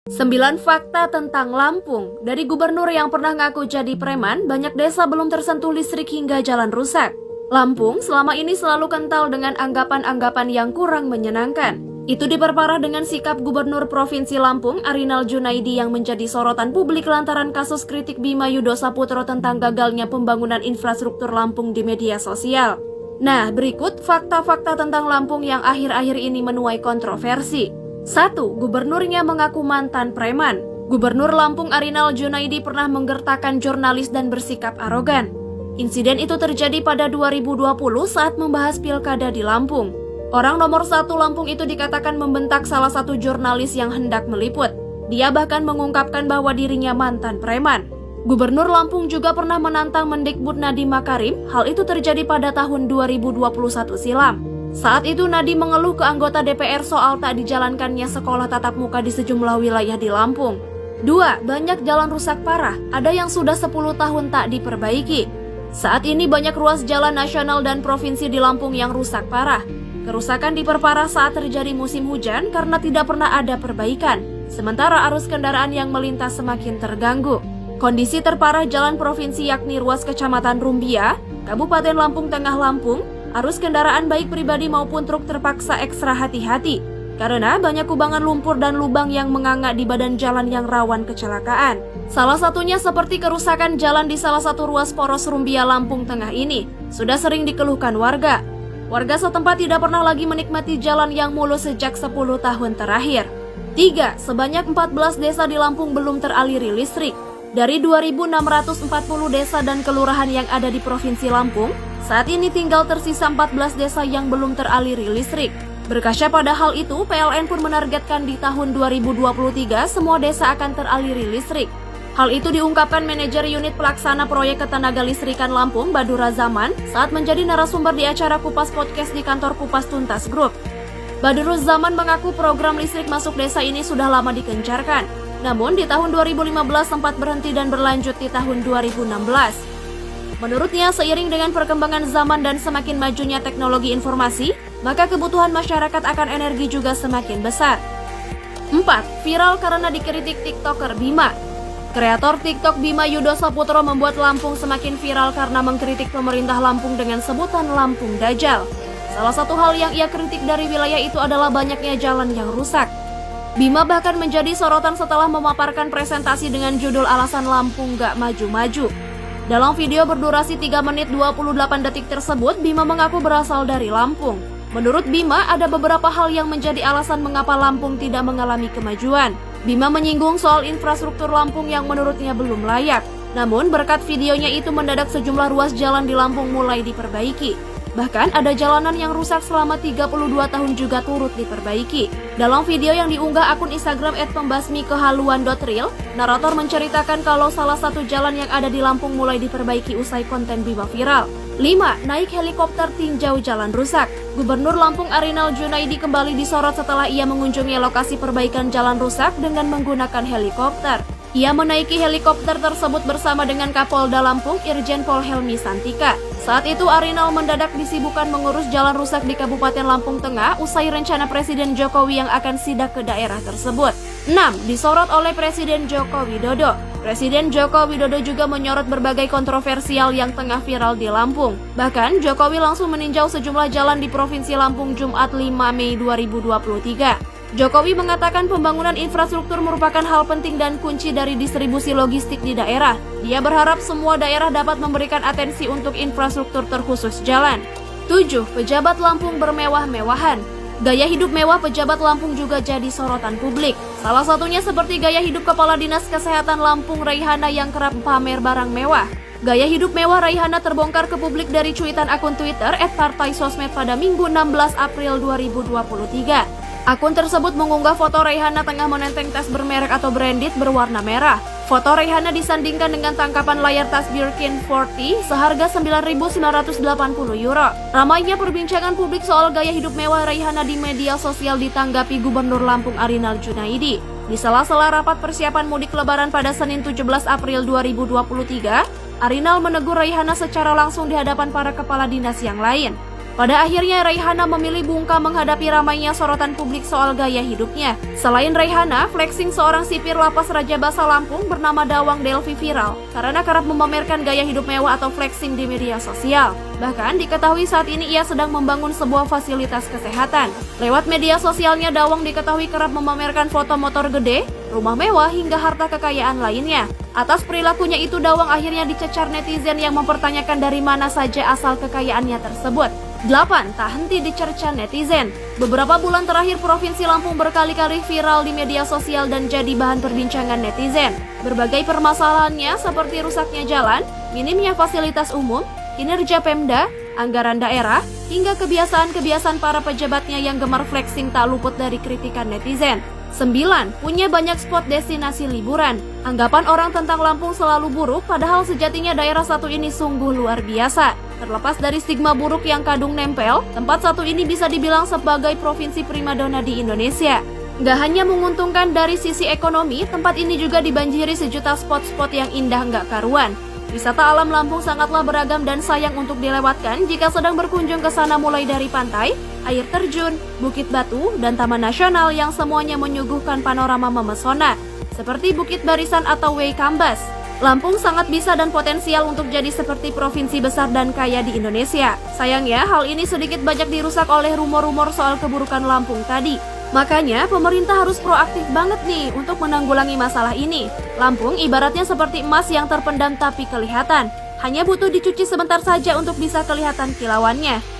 9 fakta tentang Lampung. Dari gubernur yang pernah ngaku jadi preman, banyak desa belum tersentuh listrik hingga jalan rusak. Lampung selama ini selalu kental dengan anggapan-anggapan yang kurang menyenangkan. Itu diperparah dengan sikap Gubernur Provinsi Lampung, Arinal Junaidi, yang menjadi sorotan publik lantaran kasus kritik Bima Yudho Saputro tentang gagalnya pembangunan infrastruktur Lampung di media sosial. Nah, berikut fakta-fakta tentang Lampung yang akhir-akhir ini menuai kontroversi. 1. Gubernurnya mengaku mantan preman. Gubernur Lampung Arinal Junaidi pernah menggertakkan jurnalis dan bersikap arogan. Insiden itu terjadi pada 2020 saat membahas pilkada di Lampung. Orang nomor 1 Lampung itu dikatakan membentak salah satu jurnalis yang hendak meliput. Dia bahkan mengungkapkan bahwa dirinya mantan preman. Gubernur Lampung juga pernah menantang Mendikbud Nadiem Makarim. Hal itu terjadi pada tahun 2021 silam. Saat itu Nadiem mengeluh ke anggota DPR soal tak dijalankannya sekolah tatap muka di sejumlah wilayah di Lampung. 2. Banyak jalan rusak parah, ada yang sudah 10 tahun tak diperbaiki. Saat ini banyak ruas jalan nasional dan provinsi di Lampung yang rusak parah. Kerusakan diperparah saat terjadi musim hujan karena tidak pernah ada perbaikan, sementara arus kendaraan yang melintas semakin terganggu. Kondisi terparah jalan provinsi yakni ruas Kecamatan Rumbia, Kabupaten Lampung Tengah Lampung. Arus kendaraan baik pribadi maupun truk terpaksa ekstra hati-hati karena banyak kubangan lumpur dan lubang yang menganga di badan jalan yang rawan kecelakaan. Salah satunya seperti kerusakan jalan di salah satu ruas poros Rumbia Lampung Tengah ini sudah sering dikeluhkan warga. Warga setempat tidak pernah lagi menikmati jalan yang mulus sejak 10 tahun terakhir. 3. Sebanyak 14 desa di Lampung belum teraliri listrik. Dari 2.640 desa dan kelurahan yang ada di Provinsi Lampung, saat ini tinggal tersisa 14 desa yang belum teraliri listrik. Berkaca pada hal itu, PLN pun menargetkan di tahun 2023 semua desa akan teraliri listrik. Hal itu diungkapkan manajer unit pelaksana proyek ketenaga listrikan Lampung, Badura Zaman, saat menjadi narasumber di acara Kupas Podcast di kantor Kupas Tuntas Group. Badura Zaman mengaku program listrik masuk desa ini sudah lama dikencarkan. Namun di tahun 2015 sempat berhenti dan berlanjut di tahun 2016. Menurutnya, seiring dengan perkembangan zaman dan semakin majunya teknologi informasi, maka kebutuhan masyarakat akan energi juga semakin besar. 4. Viral karena dikritik TikToker Bima. Kreator TikTok Bima Yudho Saputro membuat Lampung semakin viral karena mengkritik pemerintah Lampung dengan sebutan Lampung Dajjal. Salah satu hal yang ia kritik dari wilayah itu adalah banyaknya jalan yang rusak. Bima bahkan menjadi sorotan setelah memaparkan presentasi dengan judul alasan Lampung gak maju-maju. Dalam video berdurasi 3 menit 28 detik tersebut, Bima mengaku berasal dari Lampung. Menurut Bima, ada beberapa hal yang menjadi alasan mengapa Lampung tidak mengalami kemajuan. Bima menyinggung soal infrastruktur Lampung yang menurutnya belum layak. Namun, berkat videonya itu mendadak sejumlah ruas jalan di Lampung mulai diperbaiki. Bahkan ada jalanan yang rusak selama 32 tahun juga turut diperbaiki. Dalam video yang diunggah akun Instagram @pembasmikehaluan.real, narator menceritakan kalau salah satu jalan yang ada di Lampung mulai diperbaiki usai konten Bima viral. 5. Naik helikopter tinjau jalan rusak. Gubernur Lampung Arinal Junaidi kembali disorot setelah ia mengunjungi lokasi perbaikan jalan rusak dengan menggunakan helikopter. Ia menaiki helikopter tersebut bersama dengan Kapolda Lampung Irjen Pol Helmi Santika. Saat itu Arinal mendadak disibukkan mengurus jalan rusak di Kabupaten Lampung Tengah usai rencana Presiden Jokowi yang akan sidak ke daerah tersebut. 6. Disorot oleh Presiden Joko Widodo. Presiden Joko Widodo juga menyorot berbagai kontroversial yang tengah viral di Lampung. Bahkan Jokowi langsung meninjau sejumlah jalan di Provinsi Lampung Jumat 5 Mei 2023. Jokowi mengatakan pembangunan infrastruktur merupakan hal penting dan kunci dari distribusi logistik di daerah. Dia berharap semua daerah dapat memberikan atensi untuk infrastruktur terkhusus jalan. 7. Pejabat Lampung bermewah-mewahan. Gaya hidup mewah pejabat Lampung juga jadi sorotan publik. Salah satunya seperti gaya hidup Kepala Dinas Kesehatan Lampung Raihana yang kerap pamer barang mewah. Gaya hidup mewah Raihana terbongkar ke publik dari cuitan akun Twitter @partaisosmed pada Minggu 16 April 2023. Akun tersebut mengunggah foto Raihana tengah menenteng tas bermerek atau branded berwarna merah. Foto Raihana disandingkan dengan tangkapan layar tas Birkin 40 seharga €9.980. Ramainya perbincangan publik soal gaya hidup mewah Raihana di media sosial ditanggapi Gubernur Lampung Arinal Junaidi. Di sela-sela rapat persiapan mudik lebaran pada Senin 17 April 2023, Arinal menegur Raihana secara langsung di hadapan para kepala dinas yang lain. Pada akhirnya Raihana memilih bungkam menghadapi ramainya sorotan publik soal gaya hidupnya. Selain Raihana, flexing seorang sipir lapas Raja Basa Lampung bernama Dawang Delvi viral karena kerap memamerkan gaya hidup mewah atau flexing di media sosial. Bahkan diketahui saat ini ia sedang membangun sebuah fasilitas kesehatan. Lewat media sosialnya, Dawang diketahui kerap memamerkan foto motor gede, rumah mewah hingga harta kekayaan lainnya. Atas perilakunya itu, Dawang akhirnya dicecar netizen yang mempertanyakan dari mana saja asal kekayaannya tersebut. 8. Tak henti dicerca netizen. Beberapa bulan terakhir Provinsi Lampung berkali-kali viral di media sosial dan jadi bahan perbincangan netizen. Berbagai permasalahannya seperti rusaknya jalan, minimnya fasilitas umum, kinerja Pemda, anggaran daerah, hingga kebiasaan-kebiasaan para pejabatnya yang gemar flexing tak luput dari kritikan netizen. 9. Punya banyak spot destinasi liburan. Anggapan orang tentang Lampung selalu buruk, padahal sejatinya daerah satu ini sungguh luar biasa. Terlepas dari stigma buruk yang kadung nempel, tempat satu ini bisa dibilang sebagai provinsi primadona di Indonesia. Gak hanya menguntungkan dari sisi ekonomi, tempat ini juga dibanjiri sejuta spot-spot yang indah gak karuan. Wisata alam Lampung sangatlah beragam dan sayang untuk dilewatkan jika sedang berkunjung ke sana, mulai dari pantai, air terjun, Bukit Batu, dan Taman Nasional yang semuanya menyuguhkan panorama memesona, seperti Bukit Barisan atau Way Kambas. Lampung sangat bisa dan potensial untuk jadi seperti provinsi besar dan kaya di Indonesia. Sayangnya, hal ini sedikit banyak dirusak oleh rumor-rumor soal keburukan Lampung tadi. Makanya, pemerintah harus proaktif banget nih untuk menanggulangi masalah ini. Lampung ibaratnya seperti emas yang terpendam tapi kelihatan. Hanya butuh dicuci sebentar saja untuk bisa kelihatan kilauannya.